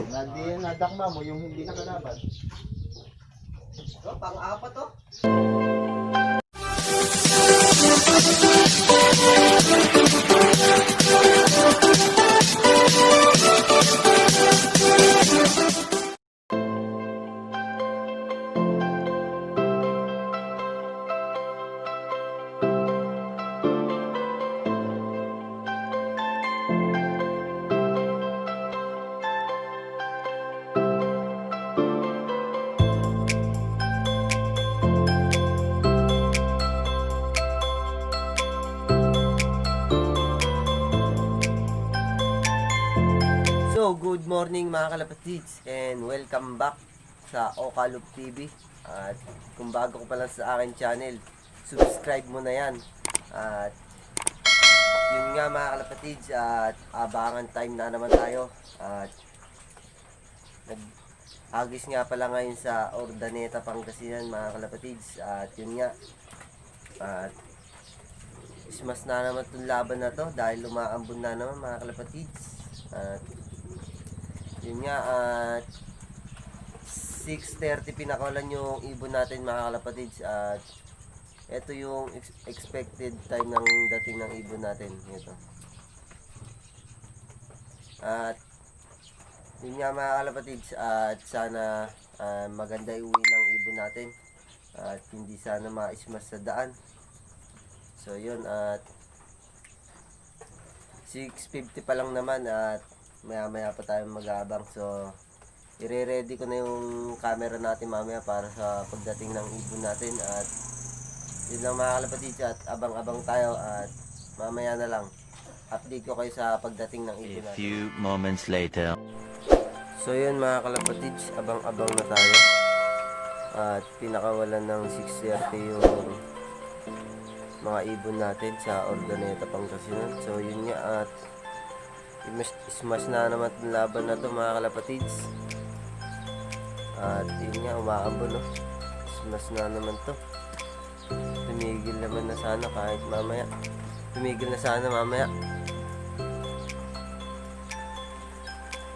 Nadakma mo yung hindi nakalaban. So, pang-apat to. So, good morning mga kalapatids and welcome back sa OPPO TV. At kung bago ko pa lang sa akin channel, subscribe mo na yan. At yun nga mga kalapatids, at abangan time na naman tayo. At nag-agis nga pala ngayon sa Urdaneta, Pangasinan mga kalapatids. At yun nga, at ismas na naman itong laban na to dahil umaambon na naman mga kalapatids. At yun nga, at 6:30 pinakawalan yung ibon natin mga kalapatids. At ito yung expected time ng dating ng ibon natin. Ito. At yun nga mga kalapatids, at sana maganda yung uwi ng ibon natin. At hindi sana maismas sa daan. So yun, at 6:50 pa lang naman at maya pa tayo mag-aabang. So ire-ready ko na yung camera natin mamaya para sa pagdating ng ibon natin. At yun lang mga kalapatids, at abang-abang tayo at mamaya na lang update ko kayo sa pagdating ng ibon natin. A few moments later. So yun mga kalapatids, abang-abang na tayo at pinakawalan ng 6:30 yung mga ibon natin sa Urdaneta, Pangasinan. So yun nga, at smash na naman yung laban na to mga kalapatids. At yun nga, umaambon no. Smash na naman to. Tumigil naman na sana kahit mamaya. Tumigil na sana mamaya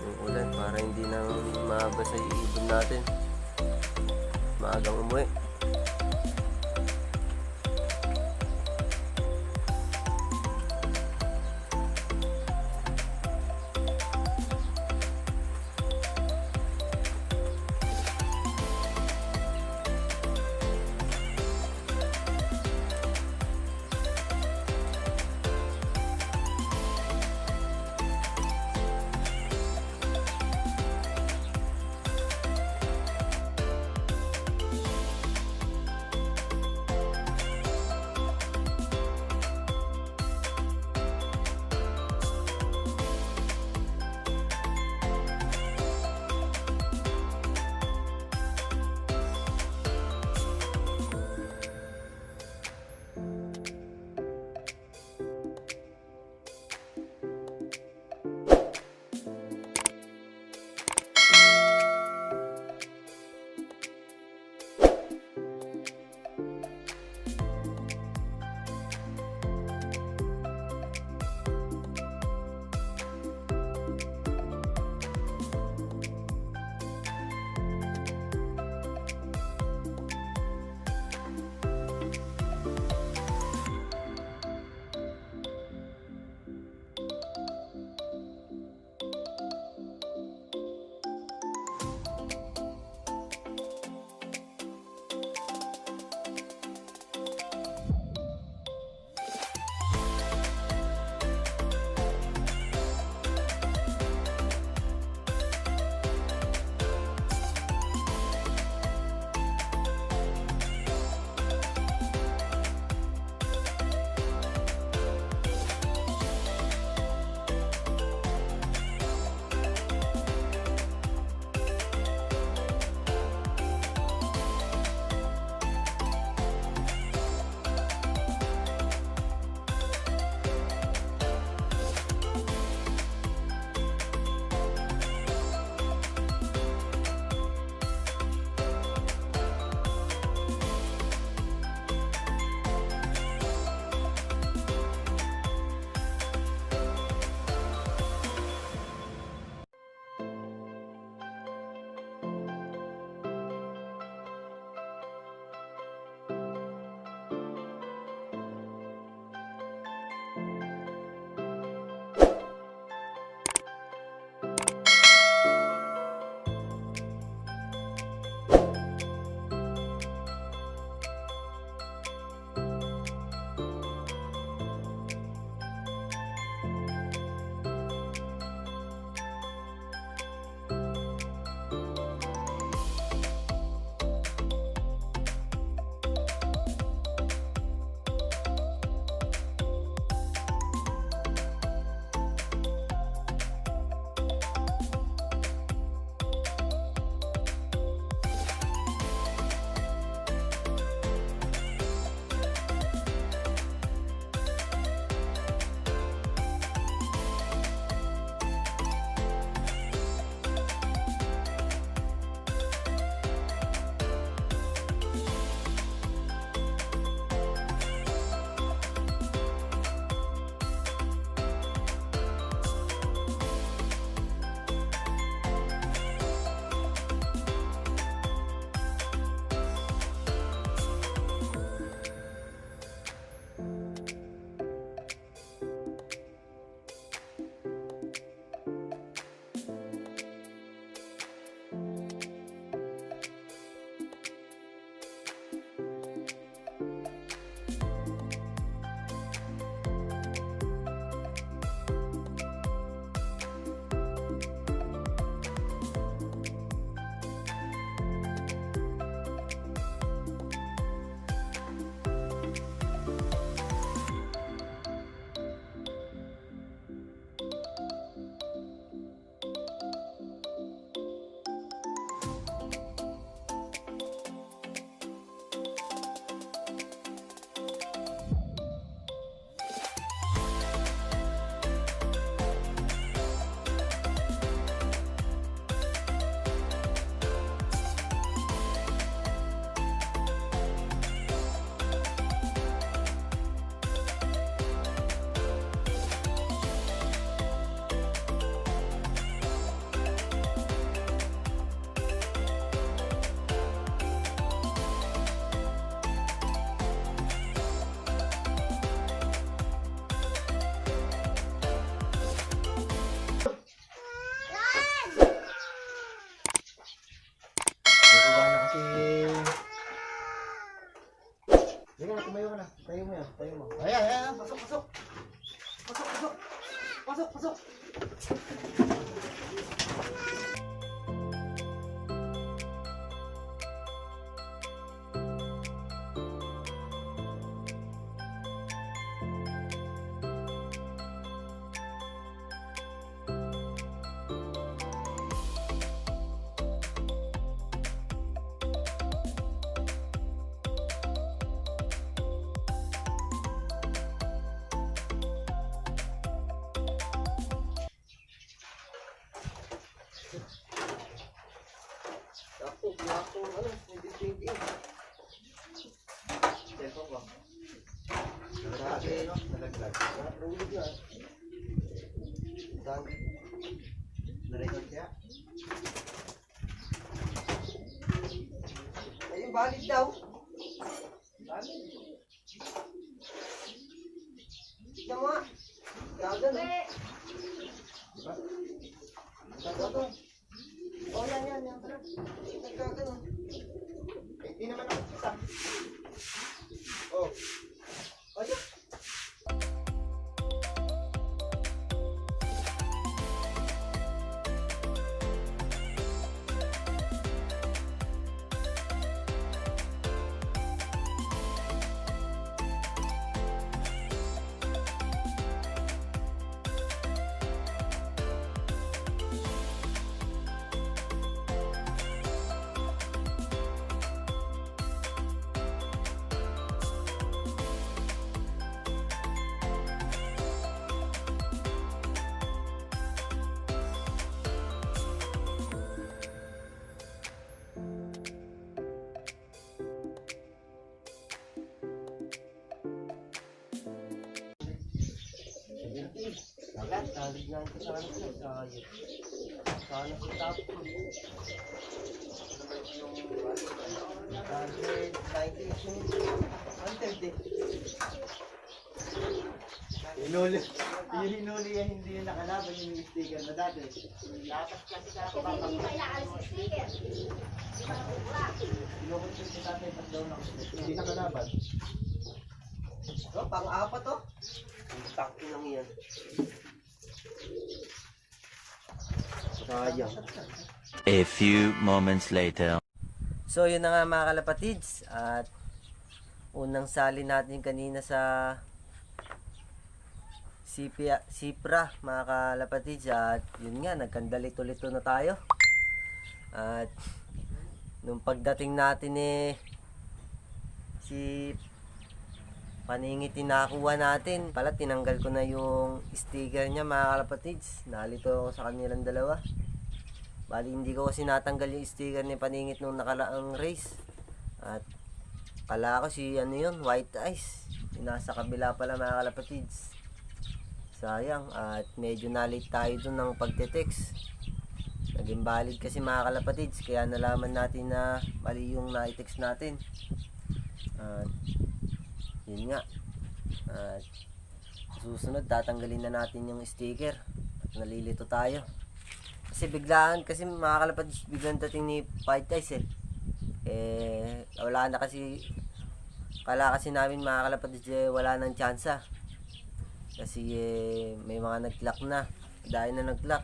yung ulan para hindi na mabasa yung ibon natin. Maagang umuwi. na. Tayo mo yan, tayo mo. Ayan, ayan. Pasok, pasok. Pasok, pasok. Pasok, pasok. Ako, ano, 2020. Cellphone ko. Nalaglag, no? Nalaglag. Nahulog na. Dami. Na-record kaya? Ayun, valid daw. Valid. Tignan mo nga. Gagan. Diba? Gagan. Oh, yan. Tara. Gagan. Eh, di naman ako kita. Oh. Ayun. Agad, nalig na ito sa akin. Sana sa top. 130. Hinuli. Yung hinuli yan, hindi yung nakalaban yung sticker na dati. Dapat kasi sa ako Kasi hindi pa inaalis yung sticker. Di ba nakukura? Pinukot ko dati pag daw na. Hindi nakalaban. Oh, pang-apat to. Taki lang yan. Sayang. A few moments later. So yun na nga mga kalapatids, at unang sali natin kanina sa Cpra mga kalapatids, at yun nga, nagkandalito-lito na tayo. At nung pagdating natin si paningit nakuha natin, pala tinanggal ko na yung sticker niya mga kalapatids. Nalito ako sa kanilang dalawa. Bali hindi ko kasi natanggal yung sticker ni paningit nung nakalaang race. At kala ko si ano yun, white eyes. Yung nasa kabila pala mga kalapatids. Sayang, at medyo na-late tayo dun ng pagte-text. Naging valid kasi mga kalapatids, kaya nalaman natin na mali yung na-text natin. At yun nga, at susunod tatanggalin na natin yung sticker at nalilito tayo kasi biglaan, kasi mga kalapatids, biglang dating ni white eyes wala na kasi, kala kasi namin mga kalapatids wala nang tsansa kasi may mga nag-clock na, dahil na nag-clock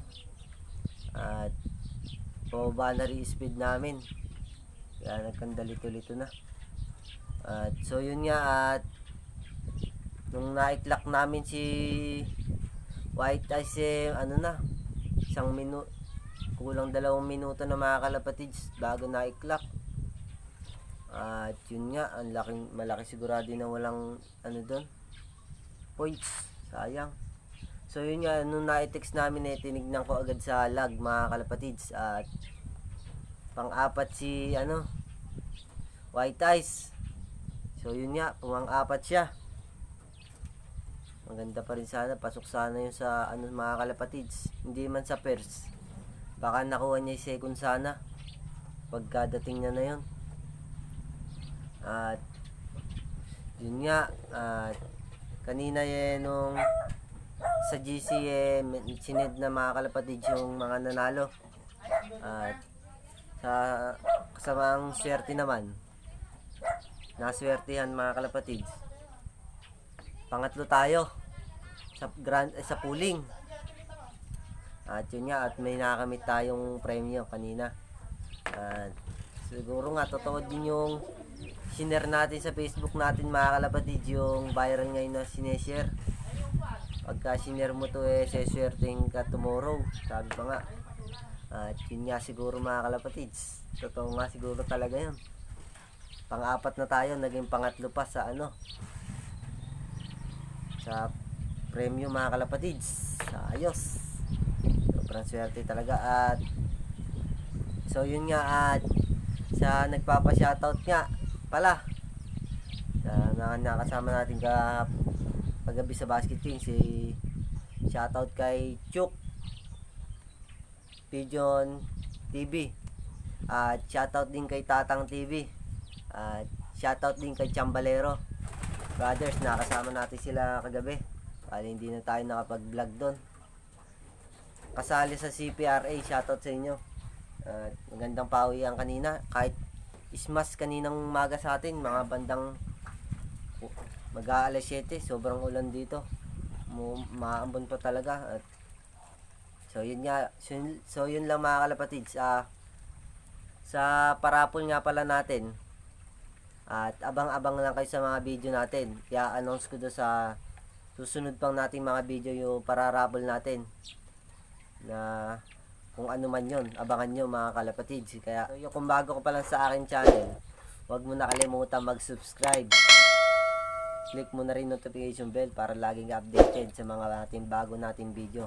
at pababa na rin speed namin, kaya nagkandalito-lito na. At so yun nga, at nung na-clock namin si white eyes ano na, kulang 2 minuto na mga kalapatids bago na-clock. At yun nga, malaki sigurado na walang ano doon, points, sayang. So yun nga, nung na-text namin tinignan ko agad sa log mga kalapatids, at pang-apat si white eyes. So yun nga, pumang-apat siya. Maganda pa rin sana, pasok sana yun sa mga kalapatids, hindi man sa first. Baka nakuha niya yung second sana pagkadating niya na yun. At yun nga, at kanina nung sa GC sinid na mga kalapatids yung mga nanalo. At sa kasamang swerte naman, naswertihan mga kalapatids, Pangatlo tayo sa pooling. At yun nga, at may nakamit tayong premyo kanina. At siguro nga totoo din yung sinare natin sa Facebook natin mga kalapatid, yung viral ngayon na sineshare. Pagka sinare mo to seswerteng ka tomorrow, sabi pa nga. At yun nga siguro mga kalapatids, totoo nga siguro talaga yun. Pang-apat na tayo, naging pangatlo pa sa sa premyo mga kalapatids. Ayos, sobrang swerte talaga. At so yun nga, at sa nagpapa-shoutout nga pala na nakasama natin kagabi sa Basket King, si shoutout kay Chuk Pigeon TV, at shoutout din kay Tatang TV, at shoutout din kay Chambalero Brothers. Nakasama natin sila kagabi, kaya hindi na tayo nakapag-vlog doon. Kasali sa Cpra, shoutout sa inyo. At magandang pawian kanina, kahit ismas kaninang umaga sa atin, mga bandang mag-aalas 7, sobrang ulan dito, maambon pa talaga. At so yun nga, so yun lang mga kalapatids, sa parapol nga pala natin, at abang-abang lang kayo sa mga video natin. I-announce ko doon sa susunod pang nating mga video yung pararapol natin, na kung ano man yun, abangan nyo mga kalapatids. Kaya so, kung bago ko pa lang sa akin channel, huwag mo na kalimutan mag-subscribe. Click mo na rin notification bell para laging updated sa mga bago nating video.